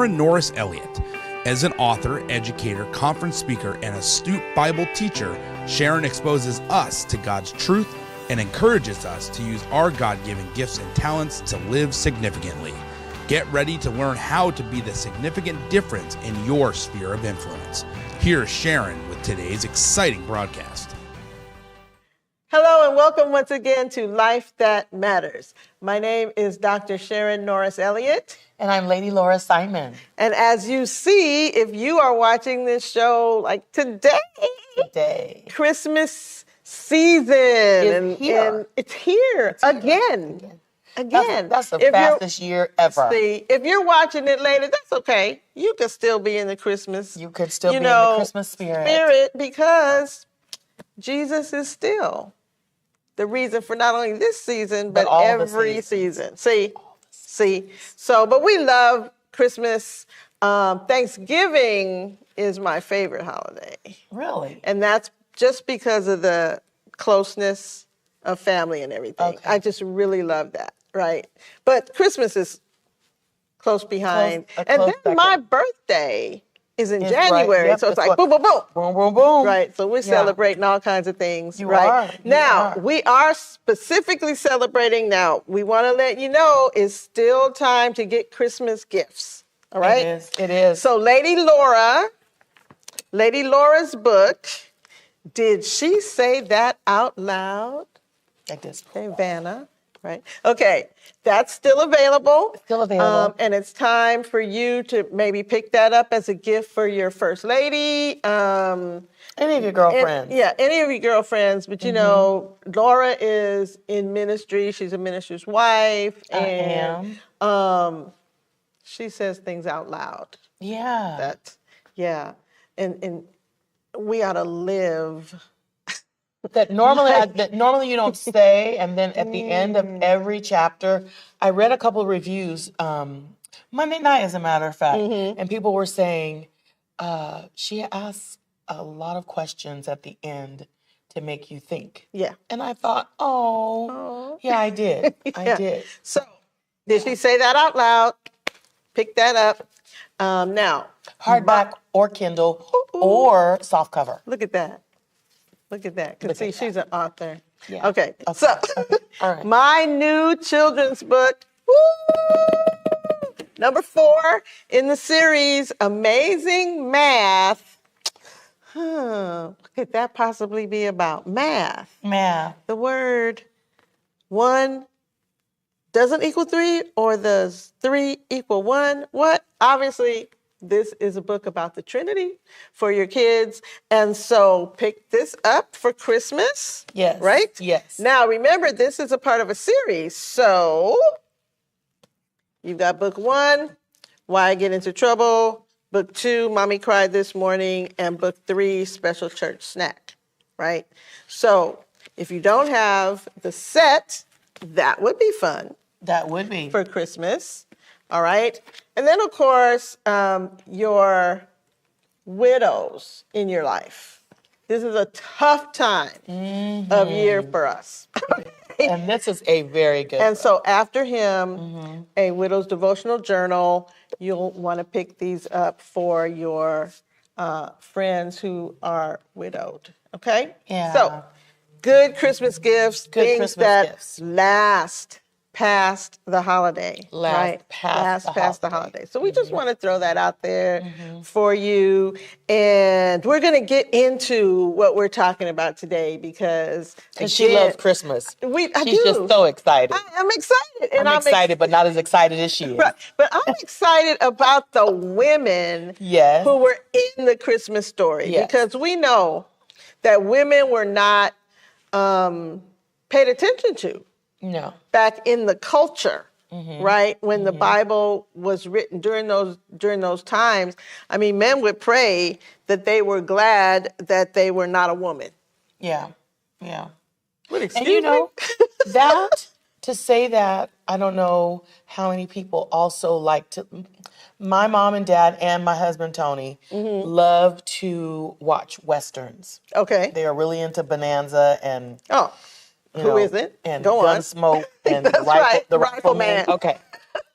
Sharon Norris Elliott. As an author, educator, conference speaker, and astute Bible teacher, Sharon exposes us to God's truth and encourages us to use our God-given gifts and talents to live significantly. Get ready to learn how to be the significant difference in your sphere of influence. Here's Sharon with today's exciting broadcast. Hello and welcome once again to Life That Matters. My name is Dr. Sharon Norris Elliott. And I'm Lady Laura Simon. And as you see, if you are watching this show like today, Christmas season. It's here. And it's here again. That's the fastest year ever. See, if you're watching it later, that's okay. You could still be in the Christmas. You could still be in the Christmas spirit. Because Jesus is still the reason for not only this season, but every season. See? So, but we love Christmas. Thanksgiving is my favorite holiday. Really? And that's just because of the closeness of family and everything. Okay. I just really love that, right? But Christmas is close behind. And then my birthday is in January, right. Yep, so it's like boom, boom, boom. Boom, boom, boom. Right, so we're celebrating all kinds of things, You right? are. Now, we are specifically celebrating now. We want to let you know it's still time to get Christmas gifts, all right? It is. So Lady Laura's book, Did She Say That Out Loud? Like this. Hey, Vanna. Right. Okay. That's still available. And it's time for you to maybe pick that up as a gift for your first lady. Any of your girlfriends. Any of your girlfriends. But, you know, Laura is in ministry. She's a minister's wife. And she says things out loud. Yeah. And we ought to live... That normally you don't say, and then at the end of every chapter, I read a couple of reviews Monday night, as a matter of fact, and people were saying she asks a lot of questions at the end to make you think. Yeah, and I thought, yeah, I did. I did. So, did she say that out loud? Pick that up. Now, hardback or Kindle or soft cover. Look at that. Because see, she's an author. Yeah. Okay. So, All right. My new children's book, number 4 in the series, Amazing Math. What could that possibly be about? Math. The word 1 doesn't equal 3, or does 3 equal 1? What? Obviously, this is a book about the Trinity for your kids. And so pick this up for Christmas. Yes. Right? Yes. Now, remember, this is a part of a series. So you've got book 1, Why I Get Into Trouble. Book 2, Mommy Cried This Morning. And book 3, Special Church Snack. Right? So if you don't have the set, that would be fun. That would be. For Christmas. All right. And then, of course, your widows in your life. This is a tough time of year for us. And this is a very good And so after him, a widow's devotional journal, you'll want to pick these up for your friends who are widowed. Okay? Yeah. So good Christmas gifts, things Christmas that gifts. last past the holiday. Past the holiday. So we just want to throw that out there for you. And we're going to get into what we're talking about today because she loves Christmas. She's just so excited. I'm excited. And I'm excited, but not as excited as she is. Right. But I'm excited about the women who were in the Christmas story because we know that women were not paid attention to. No. Back in the culture, right? When the Bible was written during those times, I mean, men would pray that they were glad that they were not a woman. Yeah. Excuse you know, me? to say that, I don't know how many people also like to. My mom and dad and my husband Tony love to watch Westerns. Okay. They are really into Bonanza and who isn't? And Go on. Gunsmoke and That's the Rifleman. Okay.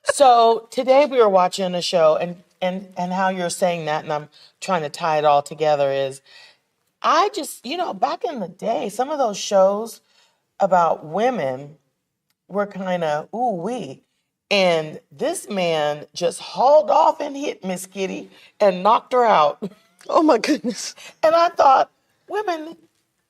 So today we were watching a show, and and how you're saying that, and I'm trying to tie it all together, is I just, back in the day, some of those shows about women were kind of ooh-wee. And this man just hauled off and hit Miss Kitty and knocked her out. Oh my goodness. And I thought, women,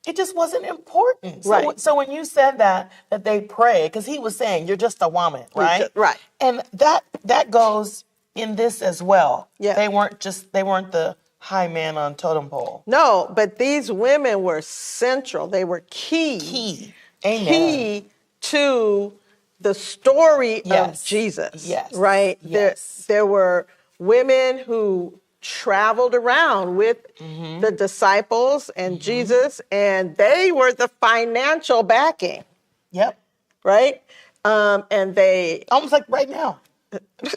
it just wasn't important. Right. So when you said that they pray, because he was saying, you're just a woman, right? Right. And that goes in this as well. Yeah. They weren't the high man on totem pole. No, but these women were central. They were Key. Amen. Key to the story Yes. of Jesus. Yes. Right? Yes. There were women who traveled around with the disciples and Jesus, and they were the financial backing. Yep. Right? And they... Almost like right now.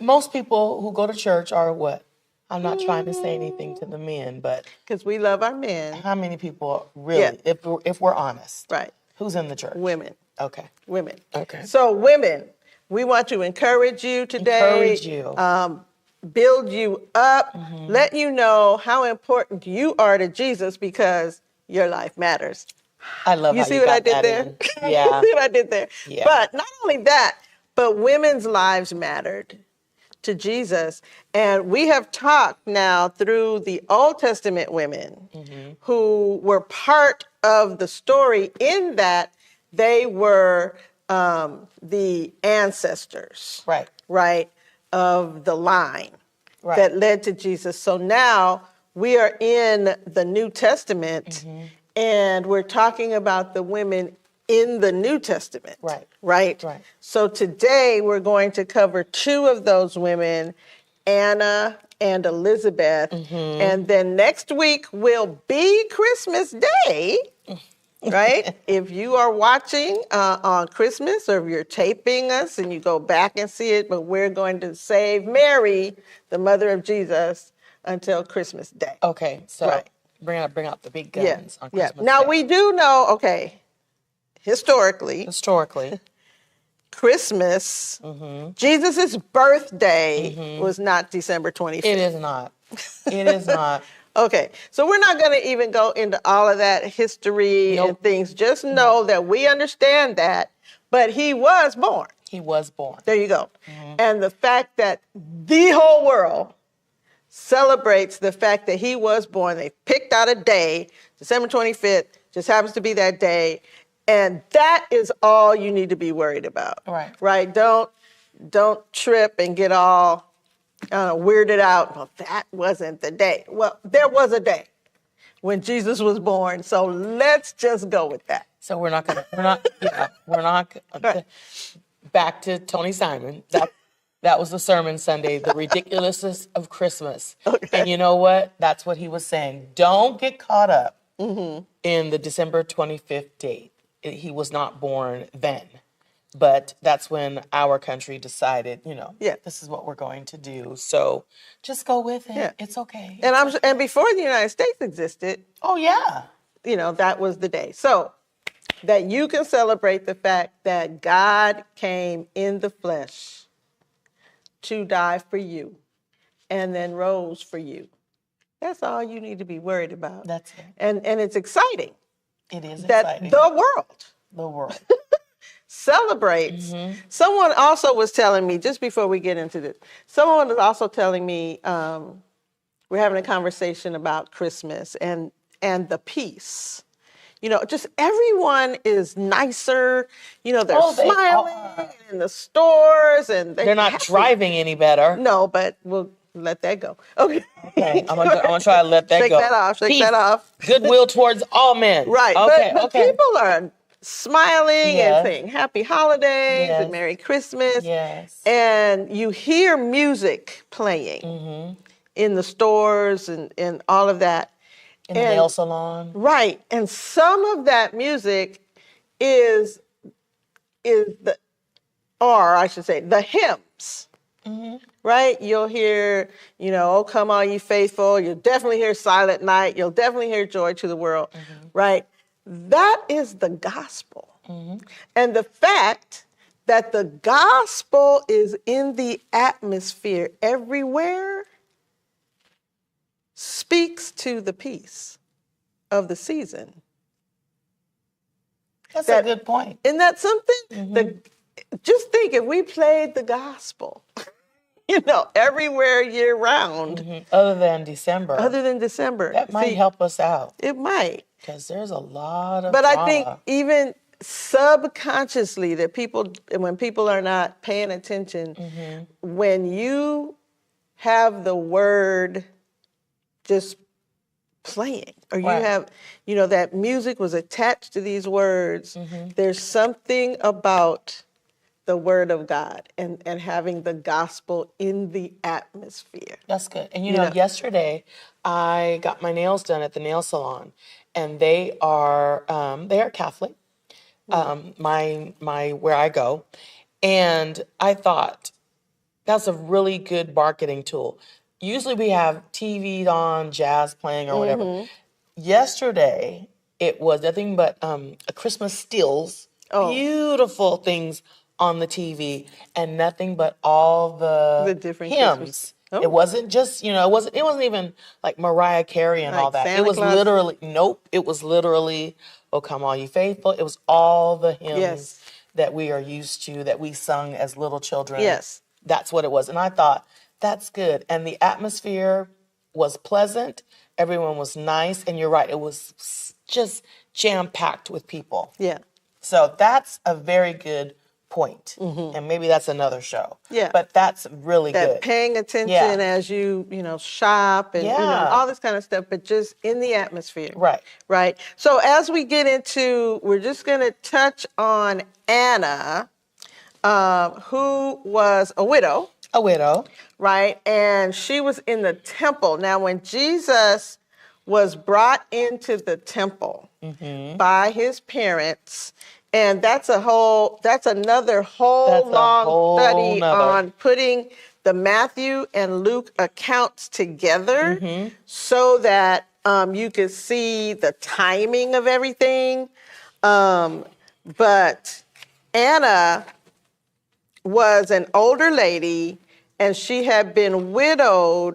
Most people who go to church are what? I'm not trying to say anything to the men, but... Because we love our men. How many people really, if we're honest? Right. Who's in the church? Women. Okay. Women. Okay. So women, we want to encourage you today. Encourage you. Build you up, let you know how important you are to Jesus because your life matters. I love You how see you what got I did that there? in. Yeah. You see what I did there? Yeah. But not only that, but women's lives mattered to Jesus. And we have talked now through the Old Testament women who were part of the story in that they were the ancestors. Right, of the line that led to Jesus. So now we are in the New Testament and we're talking about the women in the New Testament. Right. So today we're going to cover two of those women, Anna and Elizabeth. And then next week will be Christmas Day. Right? If you are watching on Christmas or if you're taping us and you go back and see it, but we're going to save Mary, the mother of Jesus, until Christmas Day. Okay, so bring out the big guns on Christmas Now Day. we do know, historically, Christmas, Jesus' birthday was not December 25th. It is not. It is not. Okay, so we're not going to even go into all of that history and things. Just know that we understand that, but he was born. He was born. There you go. And the fact that the whole world celebrates the fact that he was born. They picked out a day, December 25th, just happens to be that day. And that is all you need to be worried about. Right? Don't trip and get all weirded out. Well, that wasn't the day. Well, there was a day when Jesus was born. So let's just go with that. So we're not back to Tony Simon. That was the sermon Sunday, the ridiculousness of Christmas. And you know what? That's what he was saying. Don't get caught up in the December 25th date. He was not born then. But that's when our country decided, this is what we're going to do. So just go with it. Yeah. It's okay. And before the United States existed, that was the day. So that you can celebrate the fact that God came in the flesh to die for you and then rose for you. That's all you need to be worried about. That's it. And it's exciting. It is that exciting. The world celebrates. Someone also was telling me, just before we get into this, someone was also telling me, we're having a conversation about Christmas and the peace. Just everyone is nicer. They're smiling in the stores and they're not driving any better. No, but we'll let that go. Okay. I'm gonna try to let that go. Shake that off. Goodwill towards all men. Right. Okay. But people are smiling and saying happy holidays and Merry Christmas. Yes. And you hear music playing in the stores and all of that. In the nail salon. Right. And some of that music is the hymns. Right? You'll hear, Oh Come All Ye Faithful. You'll definitely hear Silent Night. You'll definitely hear Joy to the World. Right? That is the gospel. And the fact that the gospel is in the atmosphere everywhere speaks to the peace of the season. That's a good point. Isn't that something? Just think if we played the gospel, everywhere year round. Other than December. That might help us out. It might. Because there's a lot of But drama. I think even subconsciously that when people are not paying attention, when you have the word just playing, or you have, that music was attached to these words, there's something about the word of God and having the gospel in the atmosphere. That's good. And yesterday I got my nails done at the nail salon, and they are Catholic, my where I go, and I thought that's a really good marketing tool. Usually we have TV on, jazz playing or whatever. Yesterday it was nothing but a Christmas stills, beautiful things on the TV, and nothing but all the different hymns. Christmas. It wasn't just, it wasn't even like Mariah Carey and like all that. Santa it was Claus. literally, it was literally, "O Come All Ye Faithful." It was all the hymns that we are used to, that we sung as little children. Yes. That's what it was. And I thought, that's good. And the atmosphere was pleasant. Everyone was nice. And you're right, it was just jam-packed with people. Yeah. So that's a very good point. And maybe that's another show. Yeah. But that's really good. Paying attention as you, shop and all this kind of stuff, but just in the atmosphere. Right. Right. So as we get into, we're just going to touch on Anna, who was a widow. A widow. Right. And she was in the temple. Now, when Jesus was brought into the temple by his parents, and that's another whole long study on putting the Matthew and Luke accounts together so that you could see the timing of everything. But Anna was an older lady, and she had been a widow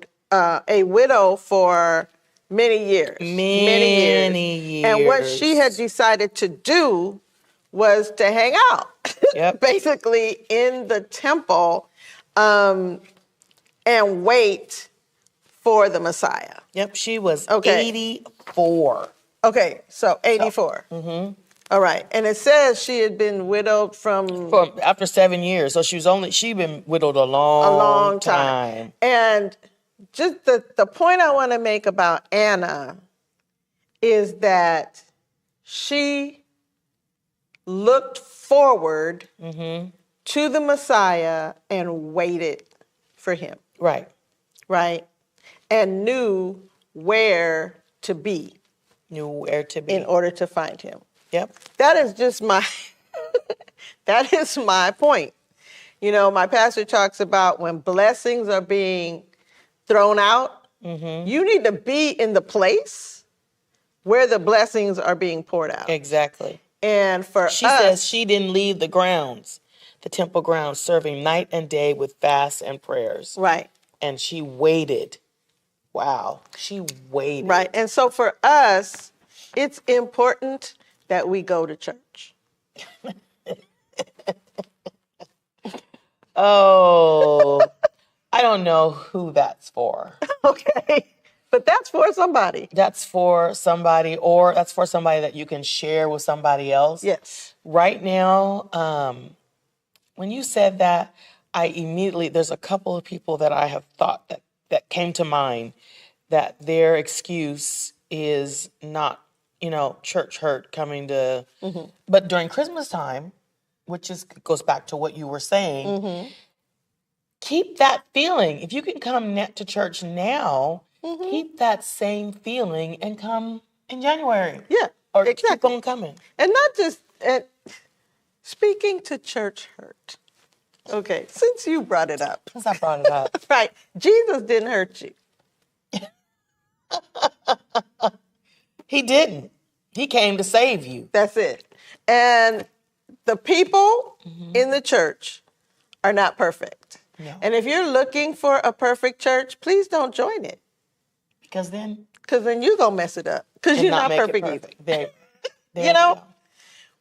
for many years. Many years. And what she had decided to do was to hang out, basically in the temple, and wait for the Messiah. Yep, she was 84. Okay, so 84. All right, and it says she had been widowed from after 7 years. So she'd been widowed a long time. And just the point I want to make about Anna is that she looked forward to the Messiah and waited for him. Right. Right. And knew where to be. In order to find him. Yep. That is just that is my point. My pastor talks about when blessings are being thrown out, you need to be in the place where the blessings are being poured out. Exactly. And she says she didn't leave the temple grounds, serving night and day with fasts and prayers. Right. And she waited. Wow. She waited. Right. And so for us, it's important that we go to church. Oh, I don't know who that's for. Okay. But that's for somebody. That's for somebody, or that's for somebody that you can share with somebody else. Yes. Right now, when you said that, there's a couple of people that I have thought that came to mind, that their excuse is not, church hurt coming to, but during Christmas time, which goes back to what you were saying, keep that feeling. If you can come to church now, keep that same feeling and come in January. Yeah, or keep on coming. And not just, speaking to church hurt. Okay, since you brought it up. Since I brought it up. Right, Jesus didn't hurt you. He didn't. He came to save you. That's it. And the people in the church are not perfect. No. And if you're looking for a perfect church, please don't join it. Because then you're going to mess it up. Because you're not perfect either. There you know,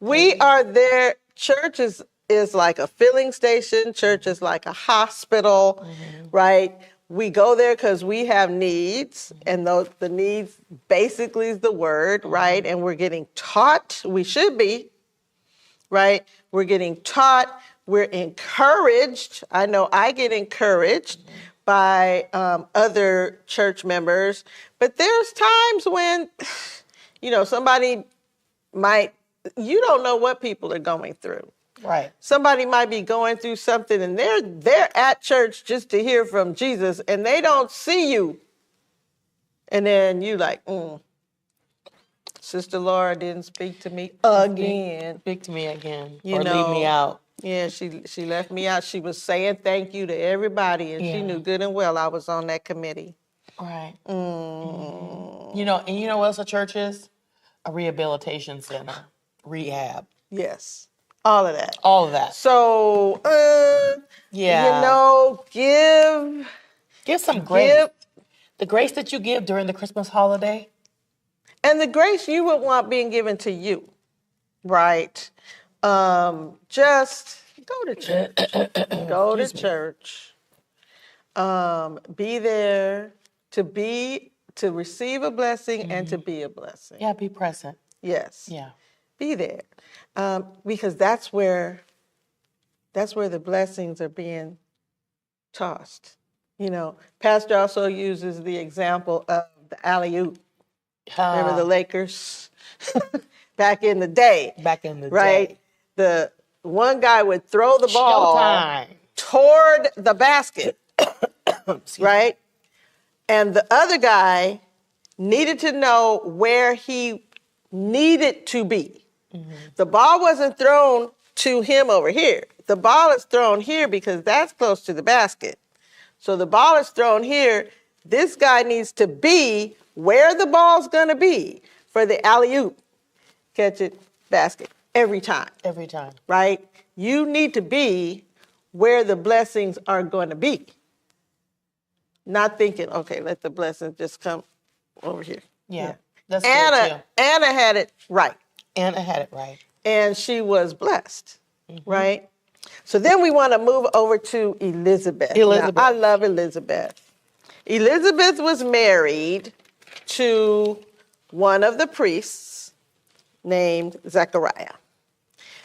we are there. Church is like a filling station. Church is like a hospital, right? We go there because we have needs, and the needs basically is the word, right? And we're getting taught. We should be, right? We're getting taught. We're encouraged. I know I get encouraged by other church members, but there's times when, somebody you don't know what people are going through. Right. Somebody might be going through something and they're at church just to hear from Jesus and they don't see you. And then you like, Sister Laura didn't speak to me again. Speak to me again. Leave me out. Yeah, she left me out. She was saying thank you to everybody and she knew good and well I was on that committee. Right. And you know what else a church is? A rehabilitation center. Rehab. Yes. All of that. All of that. So, give some grace. The grace that you give during the Christmas holiday. And the grace you would want being given to you, right? Just go to church. Go to church. Be there to receive a blessing and to be a blessing. Yeah, be present. Yes. Yeah. Be there. Because that's where the blessings are being tossed. Pastor also uses the example of the alley-oop. Remember the Lakers? Back in the day. Right? The one guy would throw the ball toward the basket. Right? And the other guy needed to know where he needed to be. The ball wasn't thrown to him over here. The ball is thrown here because that's close to the basket. So the ball is thrown here. This guy needs to be where the ball's going to be for the alley-oop. Catch it, basket, every time. Every time. Right? You need to be where the blessings are going to be. Not thinking, okay, let the blessings just come over here. Yeah. That's Anna had it right. Anna had it right. And she was blessed, right? So then we want to move over to Elizabeth. Now, I love Elizabeth. Elizabeth was married to one of the priests named Zechariah.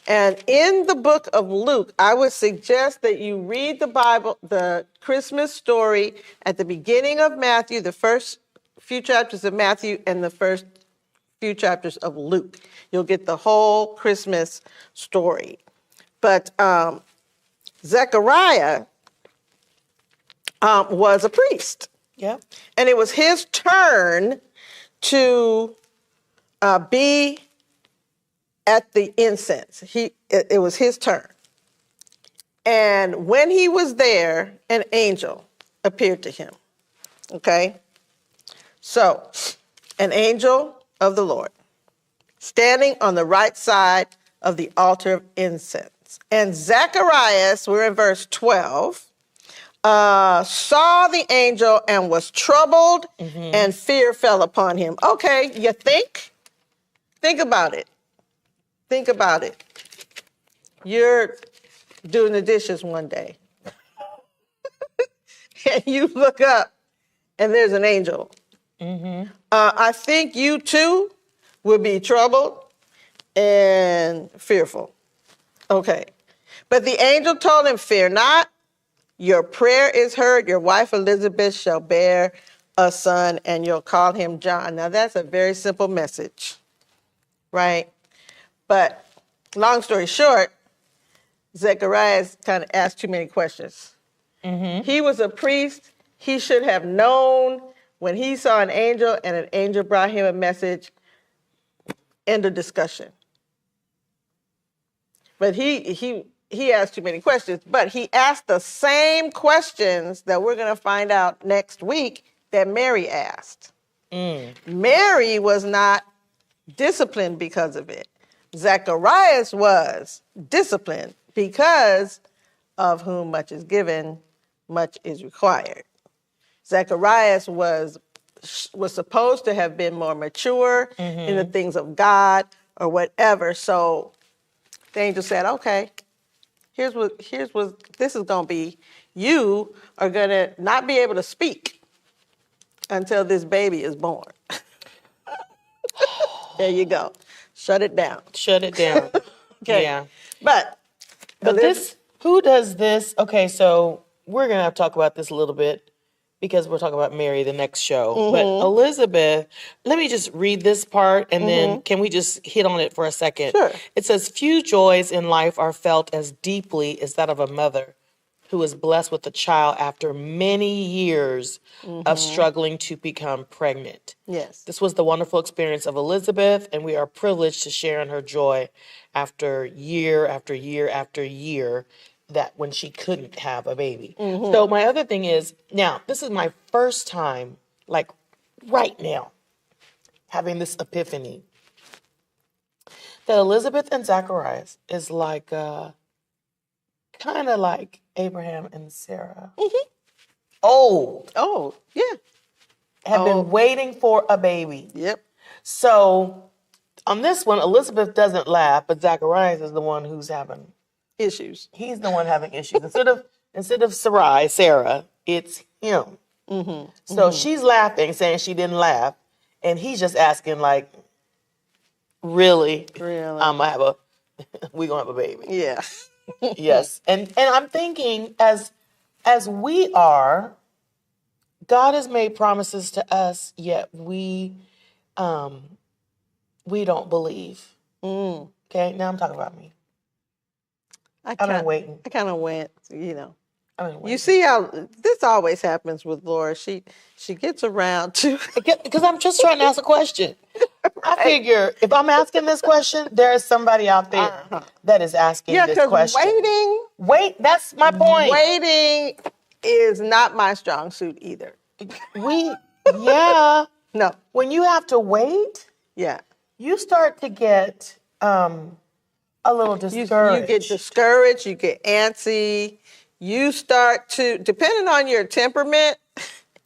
And in the book of Luke, I would suggest that you read the Bible, the Christmas story at the beginning of Matthew, the first few chapters of Matthew, and the first few chapters of Luke. You'll get the whole Christmas story. But Zechariah was a priest. Yep. And it was his turn to be at the incense. It was his turn. And when he was there, an angel appeared to him. Okay? So, an angel of the Lord, standing on the right side of the altar of incense. And Zacharias, we're in verse 12, saw the angel and was troubled, and fear fell upon him. Okay, you think? Think about it. Think about it. You're doing the dishes one day, and you look up, and there's an angel. I think you too would be troubled and fearful. Okay. But the angel told him, fear not, your prayer is heard. Your wife Elizabeth shall bear a son, and you'll call him John. Now, that's a very simple message, right? But long story short, Zacharias kind of asked too many questions. He was a priest. He should have known when he saw an angel and an angel brought him a message, end of discussion. But he asked too many questions, but he asked the same questions that we're going to find out next week that Mary asked. Mary was not disciplined because of it. Zacharias was disciplined because of whom much is given, much is required. Zacharias was was supposed to have been more mature in the things of God or whatever. So the angel said, okay, here's what this is going to be. You are going to not be able to speak until this baby is born. There you go. Shut it down. Shut it down. Okay. Yeah. But Who does this? Okay, so we're going to have to talk about this a little bit because we're talking about Mary the next show. But Elizabeth, let me just read this part and then can we just hit on it for a second? Sure. It says, few joys in life are felt as deeply as that of a mother who is blessed with a child after many years of struggling to become pregnant. Yes. This was the wonderful experience of Elizabeth, and we are privileged to share in her joy after year after year after year that when she couldn't have a baby. So my other thing is, now, this is my first time, like right now, having this epiphany that Elizabeth and Zacharias is like, kind of like Abraham and Sarah. Old. Oh, yeah. Have been waiting for a baby. Yep. So on this one, Elizabeth doesn't laugh, but Zacharias is the one who's having Issues. He's the one having issues. Instead of Sarah, it's him. So she's laughing, saying she didn't laugh, and he's just asking, like, really? I'm gonna have we gonna have a baby. Yeah. Yes. And I'm thinking as we are, God has made promises to us, yet we don't believe. Okay, now I'm talking about me. I've been waiting. I kind of went, you know. I've been waiting. You see how this always happens with Laura. She gets around to Because I'm just trying to ask a question. I figure if I'm asking this question, there is somebody out there that is asking this question. Wait, that's my point. Waiting is not my strong suit either. Yeah. No. When you have to wait, you start to get a little discouraged. You get discouraged, you get antsy, you start to, depending on your temperament,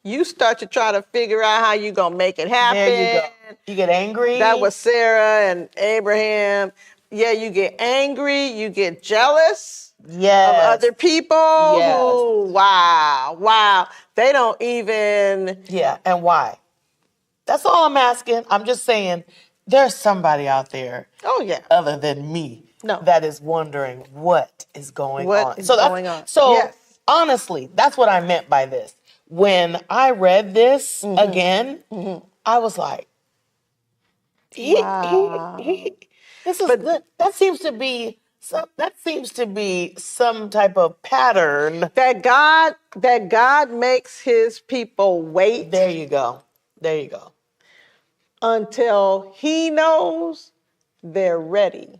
you start to try to figure out how you're going to make it happen. There you go. You get angry. That was Sarah and Abraham. Yeah, you get angry, you get jealous of other people who, wow, they don't even. Yeah, and why? That's all I'm asking. I'm just saying there's somebody out there other than me that is wondering what is going on. So honestly, that's what I meant by this. When I read this again, I was like, that seems to be some type of pattern that God makes his people wait. There you go. Until he knows they're ready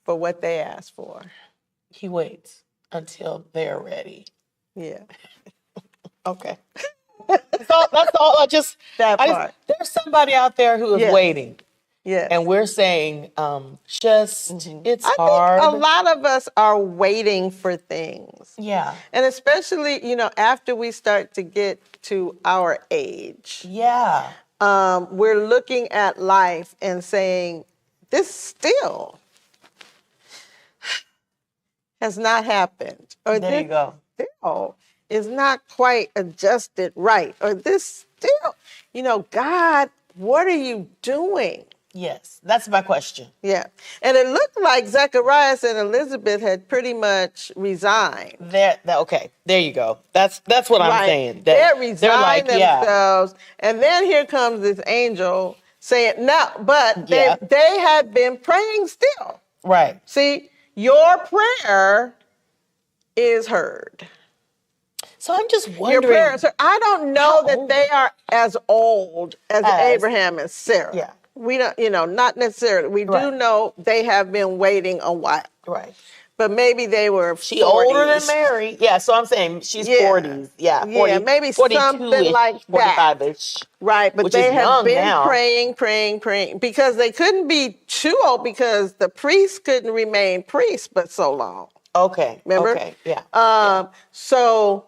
for what they ask for. He waits until they're ready. Yeah. Okay. That's all. There's somebody out there who is waiting. Yeah. And we're saying, it's I hard. think a lot of us are waiting for things. Yeah. And especially, after we start to get to our age. Yeah. We're looking at life and saying, this still has not happened. Or there you go. Still is not quite adjusted right. Or this still, God, what are you doing? Yes, that's my question. Yeah. And it looked like Zacharias and Elizabeth had pretty much resigned. Okay, there you go. That's what I'm saying. They're resigned themselves. And then here comes this angel saying, no, but they had been praying still. Right. See, your prayer is heard. So I'm just wondering. Your prayers are, I don't know that they are as old as Abraham and Sarah. Yeah. We don't, not necessarily. We do know they have been waiting a while. Right. But maybe they were 40s. She older than Mary. Yeah, so I'm saying she's 40s. Yeah, 40, yeah, maybe something like that. 45-ish. Right, but they have been praying because they couldn't be too old because the priests couldn't remain priests but so long. Okay. Remember? Okay, yeah. So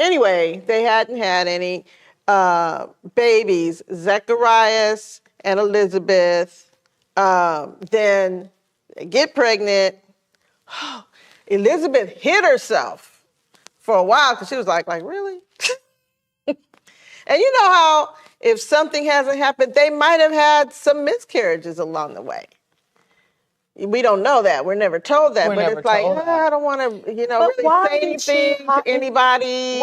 anyway, they hadn't had any babies, Zacharias and Elizabeth. Then they get pregnant. Elizabeth hid herself for a while because she was like, really? And you know how if something hasn't happened, they might have had some miscarriages along the way. We don't know that. We're never told that. But it's like, I don't want to, really say anything to anybody.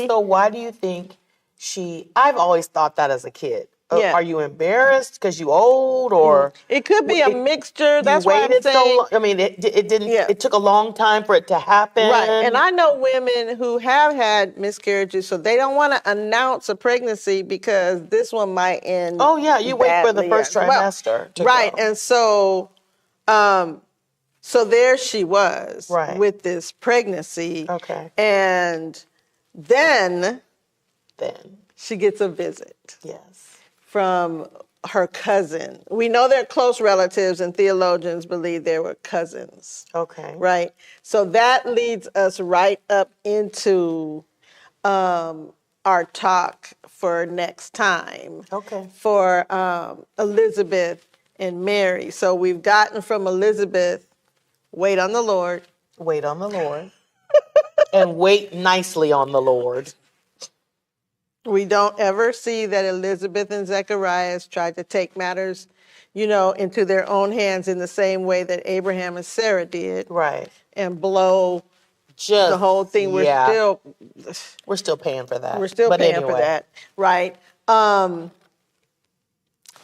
So why do you think I've always thought that as a kid. Yeah. Are you embarrassed because you old, or it could be a mixture? That's why I'm saying. So long. I mean, it didn't. Yeah. It took a long time for it to happen. Right. And I know women who have had miscarriages, so they don't want to announce a pregnancy because this one might end. Oh yeah, you wait for the first trimester. Right. And so, so there she was with this pregnancy. Okay. And then she gets a visit. Yes. From her cousin. We know they're close relatives, and theologians believe they were cousins. Okay. Right? So that leads us right up into our talk for next time. Okay. For Elizabeth and Mary. So we've gotten from Elizabeth, wait on the Lord. Wait on the Lord. And wait nicely on the Lord. We don't ever see that Elizabeth and Zacharias tried to take matters, into their own hands in the same way that Abraham and Sarah did. Right. And blow the whole thing. We're still paying for that. We're still paying for that. Right.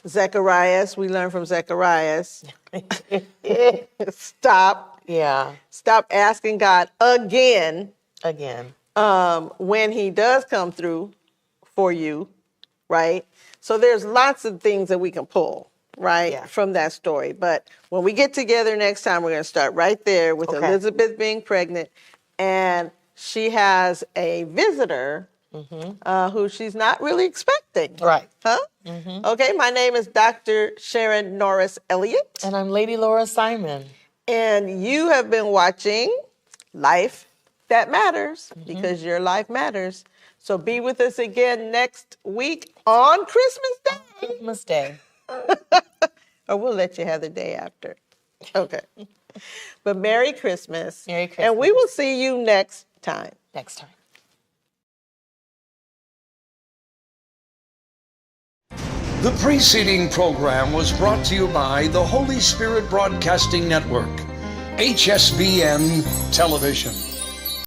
Zacharias, we learn from Zacharias. Stop. Yeah. Stop asking God again. When he does come through for you, right? So there's lots of things that we can pull, right, from that story. But when we get together next time, we're going to start right there with Elizabeth being pregnant, and she has a visitor who she's not really expecting. Right. Huh? Mm-hmm. Okay, my name is Dr. Sharon Norris Elliott. And I'm Lady Laura Simon. And you have been watching Life That Matters, because your life matters. So be with us again next week on Christmas Day. Christmas Day. Or we'll let you have the day after. Okay. But Merry Christmas. Merry Christmas. And we will see you next time. Next time. The preceding program was brought to you by the Holy Spirit Broadcasting Network, HSBN Television.